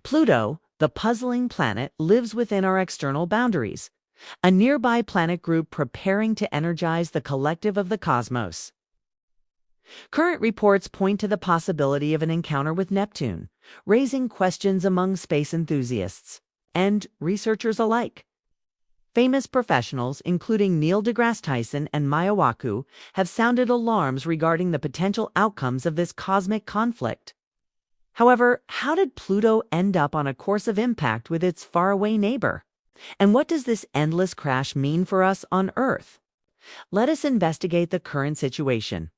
Pluto, the puzzling planet, lives within our external boundaries, a nearby planet group preparing to energize the collective of the cosmos. Current reports point to the possibility of an encounter with Neptune, raising questions among space enthusiasts and researchers alike. Famous professionals, including Neil deGrasse Tyson and Maya Waku, have sounded alarms regarding the potential outcomes of this cosmic conflict. However, how did Pluto end up on a course of impact with its faraway neighbor? And what does this endless crash mean for us on Earth? Let us investigate the current situation.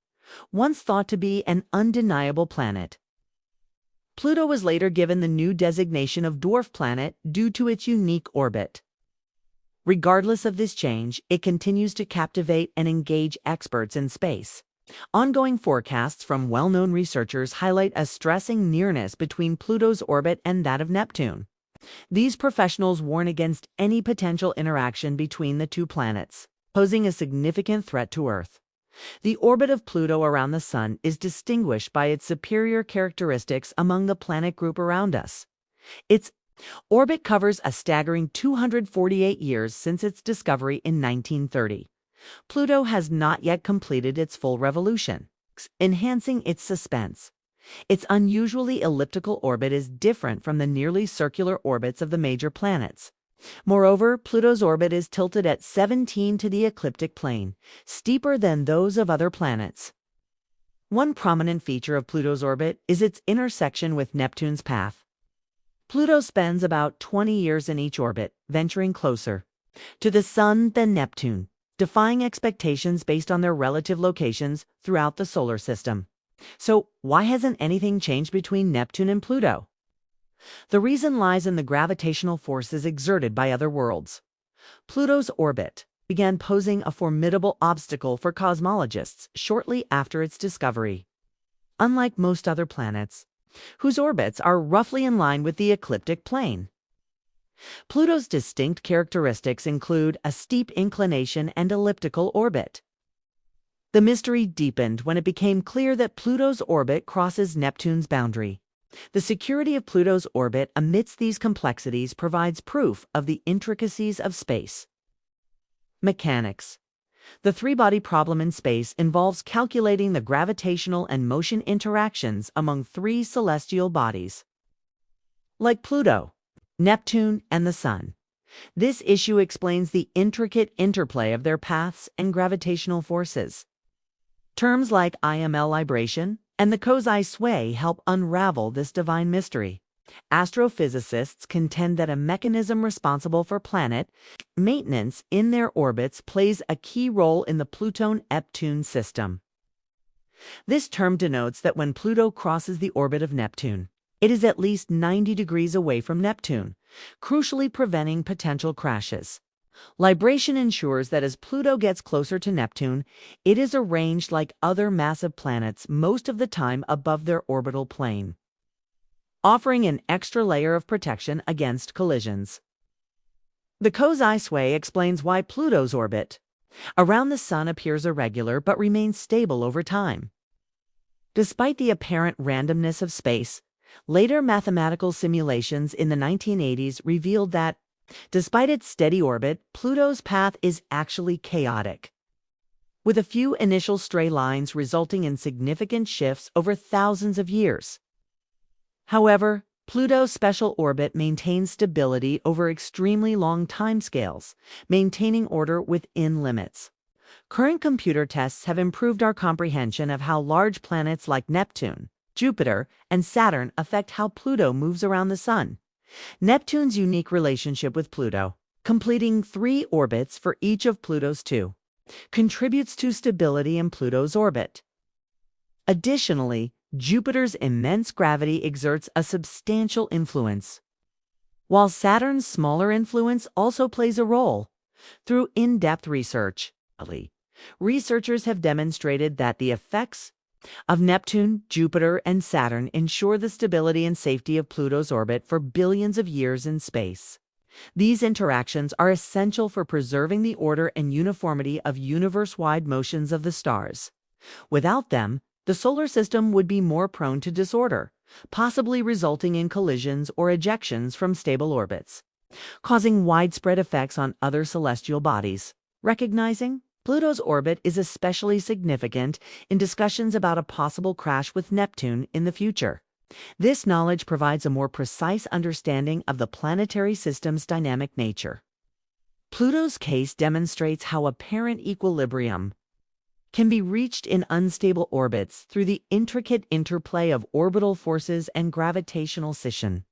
Once thought to be an undeniable planet, Pluto was later given the new designation of dwarf planet due to its unique orbit. Regardless of this change, it continues to captivate and engage experts in space. Ongoing forecasts from well-known researchers highlight a stressing nearness between Pluto's orbit and that of Neptune. These professionals warn against any potential interaction between the two planets, posing a significant threat to Earth. The orbit of Pluto around the Sun is distinguished by its superior characteristics among the planet group around us. Its orbit covers a staggering 248 years since its discovery in 1930. Pluto has not yet completed its full revolution, enhancing its suspense. Its unusually elliptical orbit is different from the nearly circular orbits of the major planets. Moreover, Pluto's orbit is tilted at 17 to the ecliptic plane, steeper than those of other planets. One prominent feature of Pluto's orbit is its intersection with Neptune's path. Pluto spends about 20 years in each orbit, venturing closer to the Sun than Neptune, defying expectations based on their relative locations throughout the solar system. So, why hasn't anything changed between Neptune and Pluto? The reason lies in the gravitational forces exerted by other worlds. Pluto's orbit began posing a formidable obstacle for cosmologists shortly after its discovery. Unlike most other planets, whose orbits are roughly in line with the ecliptic plane, Pluto's distinct characteristics include a steep inclination and elliptical orbit. The mystery deepened when it became clear that Pluto's orbit crosses Neptune's boundary. The security of Pluto's orbit amidst these complexities provides proof of the intricacies of space. Mechanics. The three-body problem in space involves calculating the gravitational and motion interactions among three celestial bodies, like Pluto, Neptune, and the Sun. This issue explains the intricate interplay of their paths and gravitational forces. Terms like IML libration and the Kozai sway help unravel this divine mystery. Astrophysicists contend that a mechanism responsible for planet maintenance in their orbits plays a key role in the Pluto and Neptune system. This term denotes that when Pluto crosses the orbit of Neptune, it is at least 90 degrees away from Neptune, crucially preventing potential crashes. Libration ensures that as Pluto gets closer to Neptune, it is arranged like other massive planets most of the time above their orbital plane, offering an extra layer of protection against collisions. The Kozai sway explains why Pluto's orbit around the Sun appears irregular but remains stable over time. Despite the apparent randomness of space, later mathematical simulations in the 1980s revealed that, despite its steady orbit, Pluto's path is actually chaotic, with a few initial stray lines resulting in significant shifts over thousands of years. However, Pluto's special orbit maintains stability over extremely long timescales, maintaining order within limits. Current computer tests have improved our comprehension of how large planets like Neptune, Jupiter, and Saturn affect how Pluto moves around the Sun. Neptune's unique relationship with Pluto, completing 3 orbits for each of Pluto's 2, contributes to stability in Pluto's orbit. Additionally, Jupiter's immense gravity exerts a substantial influence, while Saturn's smaller influence also plays a role. Through in-depth research, researchers have demonstrated that the effects of Neptune, Jupiter, and Saturn ensure the stability and safety of Pluto's orbit for billions of years in space. These interactions are essential for preserving the order and uniformity of universe-wide motions of the stars. Without them, the solar system would be more prone to disorder, possibly resulting in collisions or ejections from stable orbits, causing widespread effects on other celestial bodies. Recognizing Pluto's orbit is especially significant in discussions about a possible crash with Neptune in the future. This knowledge provides a more precise understanding of the planetary system's dynamic nature. Pluto's case demonstrates how apparent equilibrium can be reached in unstable orbits through the intricate interplay of orbital forces and gravitational scission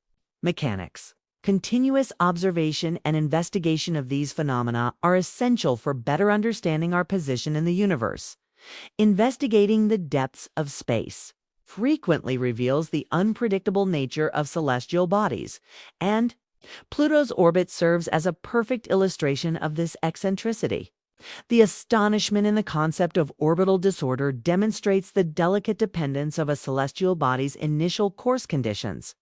mechanics. Continuous observation and investigation of these phenomena are essential for better understanding our position in the universe. Investigating the depths of space frequently reveals the unpredictable nature of celestial bodies, and Pluto's orbit serves as a perfect illustration of this eccentricity. The astonishment in the concept of orbital disorder demonstrates the delicate dependence of a celestial body's initial course conditions.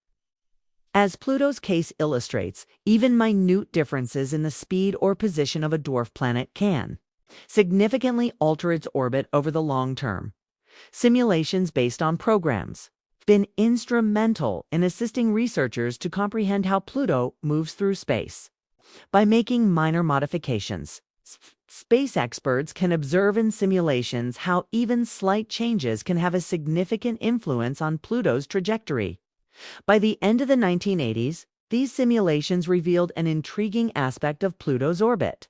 As Pluto's case illustrates, even minute differences in the speed or position of a dwarf planet can significantly alter its orbit over the long term. Simulations based on programs have been instrumental in assisting researchers to comprehend how Pluto moves through space. By making minor modifications, space experts can observe in simulations how even slight changes can have a significant influence on Pluto's trajectory. By the end of the 1980s, these simulations revealed an intriguing aspect of Pluto's orbit.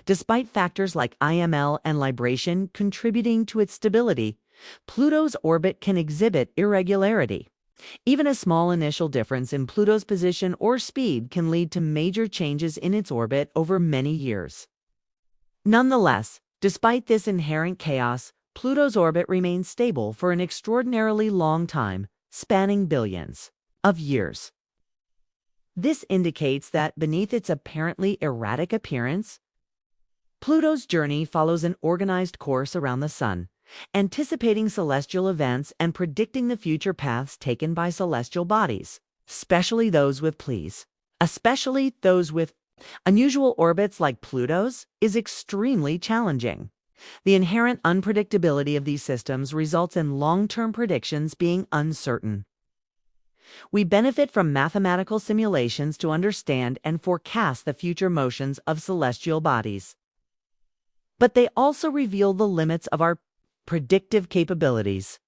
Despite factors like IML and libration contributing to its stability, Pluto's orbit can exhibit irregularity. Even a small initial difference in Pluto's position or speed can lead to major changes in its orbit over many years. Nonetheless, despite this inherent chaos, Pluto's orbit remains stable for an extraordinarily long time, spanning billions of years. This indicates that beneath its apparently erratic appearance, Pluto's journey follows an organized course around the Sun, anticipating celestial events and predicting the future paths taken by celestial bodies, especially those with unusual orbits like Pluto's, is extremely challenging. The inherent unpredictability of these systems results in long-term predictions being uncertain. We benefit from mathematical simulations to understand and forecast the future motions of celestial bodies. But they also reveal the limits of our predictive capabilities.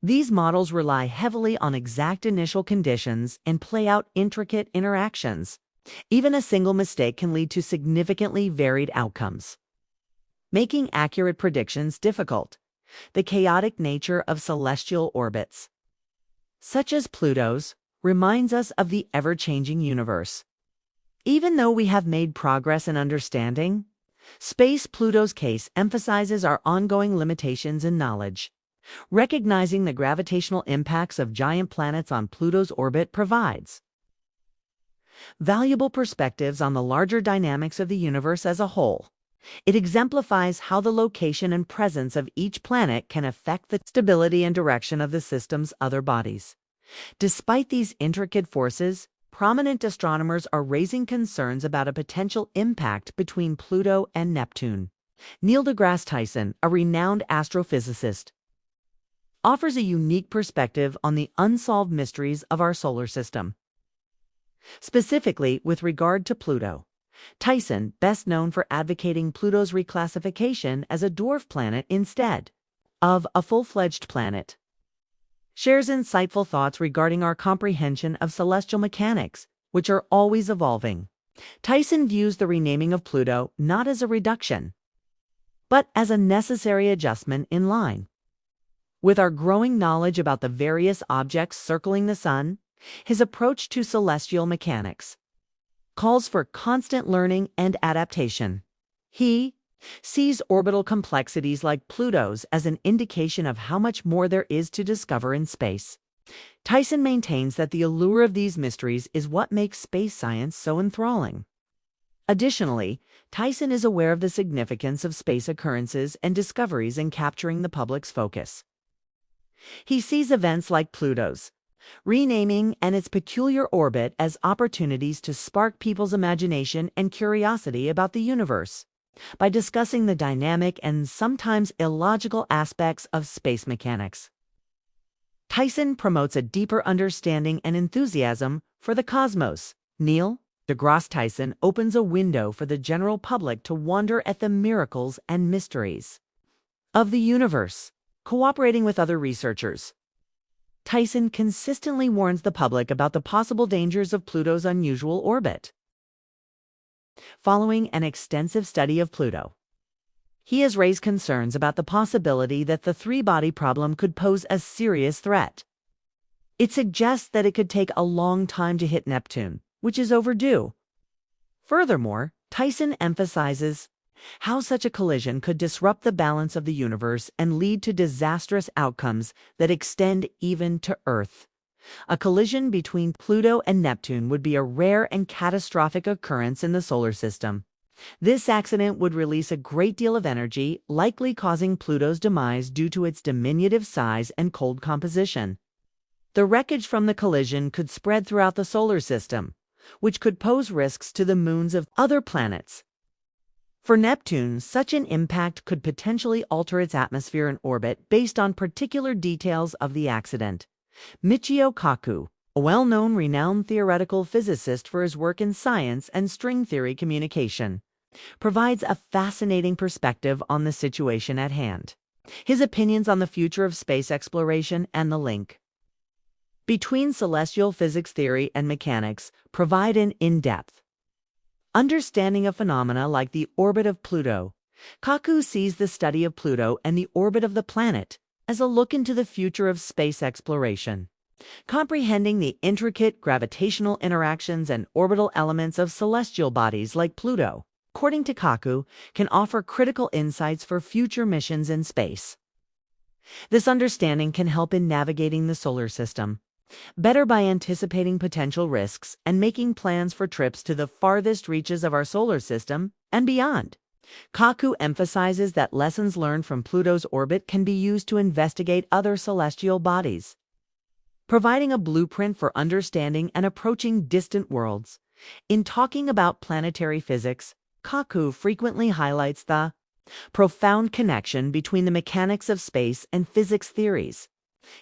These models rely heavily on exact initial conditions and play out intricate interactions. Even a single mistake can lead to significantly varied outcomes, making accurate predictions difficult. The chaotic nature of celestial orbits, such as Pluto's, reminds us of the ever-changing universe. Even though we have made progress in understanding space, Pluto's case emphasizes our ongoing limitations in knowledge. Recognizing the gravitational impacts of giant planets on Pluto's orbit provides valuable perspectives on the larger dynamics of the universe as a whole. It exemplifies how the location and presence of each planet can affect the stability and direction of the system's other bodies. Despite these intricate forces, prominent astronomers are raising concerns about a potential impact between Pluto and Neptune. Neil deGrasse Tyson, a renowned astrophysicist, offers a unique perspective on the unsolved mysteries of our solar system. Specifically, with regard to Pluto, Tyson, best known for advocating Pluto's reclassification as a dwarf planet instead of a full-fledged planet, shares insightful thoughts regarding our comprehension of celestial mechanics, which are always evolving. Tyson views the renaming of Pluto not as a reduction, but as a necessary adjustment in line with our growing knowledge about the various objects circling the Sun. His approach to celestial mechanics calls for constant learning and adaptation. He sees orbital complexities like Pluto's as an indication of how much more there is to discover in space. Tyson maintains that the allure of these mysteries is what makes space science so enthralling. Additionally, Tyson is aware of the significance of space occurrences and discoveries in capturing the public's focus. He sees events like Pluto's renaming and its peculiar orbit as opportunities to spark people's imagination and curiosity about the universe. By discussing the dynamic and sometimes illogical aspects of space mechanics, Tyson promotes a deeper understanding and enthusiasm for the cosmos. Neil deGrasse Tyson opens a window for the general public to wonder at the miracles and mysteries of the universe. Cooperating with other researchers, Tyson consistently warns the public about the possible dangers of Pluto's unusual orbit. Following an extensive study of Pluto, he has raised concerns about the possibility that the three-body problem could pose a serious threat. It suggests that it could take a long time to hit Neptune, which is overdue. Furthermore, Tyson emphasizes how such a collision could disrupt the balance of the universe and lead to disastrous outcomes that extend even to Earth. A collision between Pluto and Neptune would be a rare and catastrophic occurrence in the solar system. This accident would release a great deal of energy, likely causing Pluto's demise due to its diminutive size and cold composition. The wreckage from the collision could spread throughout the solar system, which could pose risks to the moons of other planets. For Neptune, such an impact could potentially alter its atmosphere and orbit based on particular details of the accident. Michio Kaku, a well-known renowned theoretical physicist for his work in science and string theory communication, provides a fascinating perspective on the situation at hand. His opinions on the future of space exploration and the link between celestial physics theory and mechanics provide an in-depth understanding of phenomena like the orbit of Pluto. Kaku sees the study of Pluto and the orbit of the planet as a look into the future of space exploration. Comprehending the intricate gravitational interactions and orbital elements of celestial bodies like Pluto, according to Kaku, can offer critical insights for future missions in space. This understanding can help in navigating the solar system better by anticipating potential risks and making plans for trips to the farthest reaches of our solar system and beyond. Kaku emphasizes that lessons learned from Pluto's orbit can be used to investigate other celestial bodies, providing a blueprint for understanding and approaching distant worlds. In talking about planetary physics, Kaku frequently highlights the profound connection between the mechanics of space and physics theories.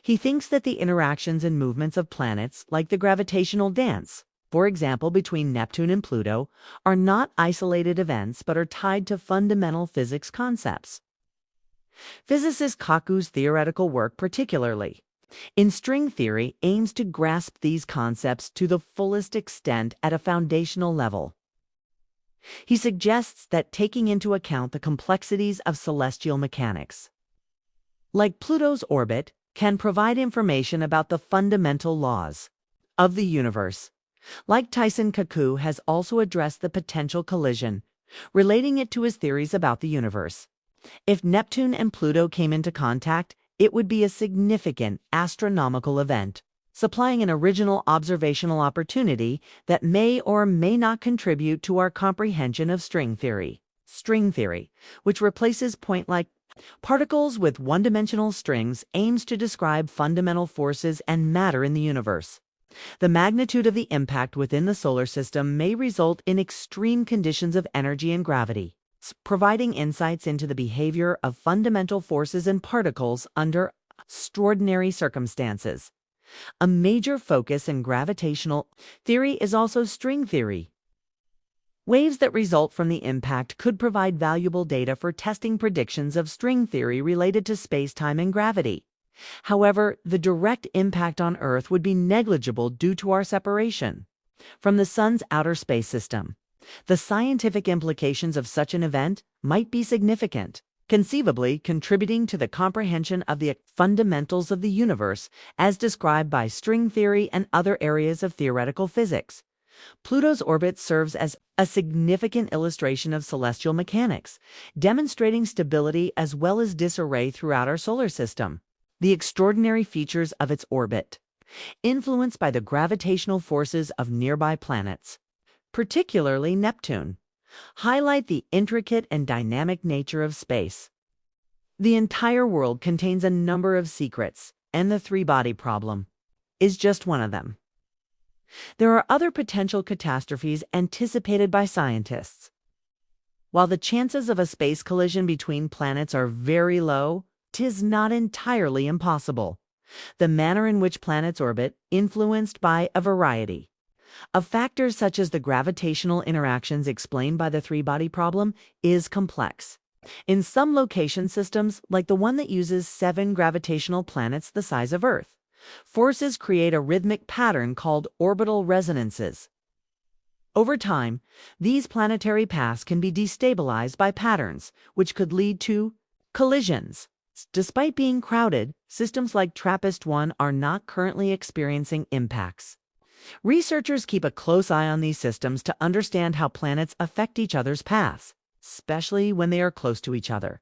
He thinks that the interactions and movements of planets, like the gravitational dance, for example, between Neptune and Pluto, are not isolated events but are tied to fundamental physics concepts. Physicist Kaku's theoretical work, particularly in string theory, aims to grasp these concepts to the fullest extent at a foundational level. He suggests that taking into account the complexities of celestial mechanics, like Pluto's orbit, can provide information about the fundamental laws of the universe. Like Tyson, Kaku has also addressed the potential collision, relating it to his theories about the universe. If Neptune and Pluto came into contact, it would be a significant astronomical event, supplying an original observational opportunity that may or may not contribute to our comprehension of string theory. String theory, which replaces point-like particles with one-dimensional strings, aims to describe fundamental forces and matter in the universe. The magnitude of the impact within the solar system may result in extreme conditions of energy and gravity, providing insights into the behavior of fundamental forces and particles under extraordinary circumstances. A major focus in gravitational theory is also string theory. Waves that result from the impact could provide valuable data for testing predictions of string theory related to space-time and gravity. However, the direct impact on Earth would be negligible due to our separation from the Sun's outer space system. The scientific implications of such an event might be significant, conceivably contributing to the comprehension of the fundamentals of the universe as described by string theory and other areas of theoretical physics. Pluto's orbit serves as a significant illustration of celestial mechanics, demonstrating stability as well as disarray throughout our solar system. The extraordinary features of its orbit, influenced by the gravitational forces of nearby planets, particularly Neptune, highlight the intricate and dynamic nature of space. The entire world contains a number of secrets, and the three-body problem is just one of them. There are other potential catastrophes anticipated by scientists. While the chances of a space collision between planets are very low, 'tis not entirely impossible. The manner in which planets orbit influenced by a variety of factors such as the gravitational interactions explained by the three-body problem is complex. In some location systems, like the one that uses 7 gravitational planets the size of Earth, forces create a rhythmic pattern called orbital resonances. Over time, these planetary paths can be destabilized by patterns, which could lead to collisions. Despite being crowded, systems like TRAPPIST-1 are not currently experiencing impacts. Researchers keep a close eye on these systems to understand how planets affect each other's paths, especially when they are close to each other.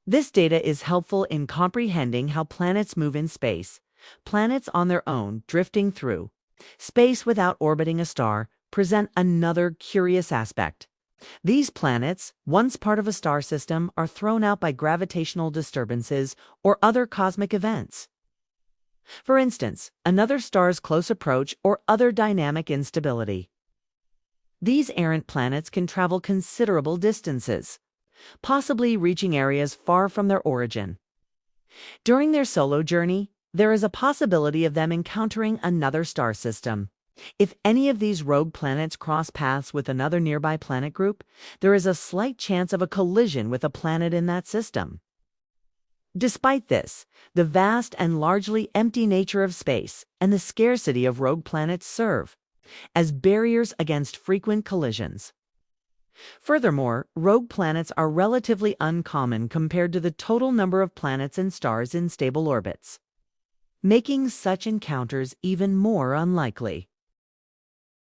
This data is helpful in comprehending how planets move in space. Planets on their own, drifting through space without orbiting a star, present another curious aspect. These planets, once part of a star system, are thrown out by gravitational disturbances or other cosmic events. For instance, another star's close approach or other dynamic instability. These errant planets can travel considerable distances, possibly reaching areas far from their origin. During their solo journey, there is a possibility of them encountering another star system. If any of these rogue planets cross paths with another nearby planet group, there is a slight chance of a collision with a planet in that system. Despite this, the vast and largely empty nature of space and the scarcity of rogue planets serve as barriers against frequent collisions. Furthermore, rogue planets are relatively uncommon compared to the total number of planets and stars in stable orbits, making such encounters even more unlikely.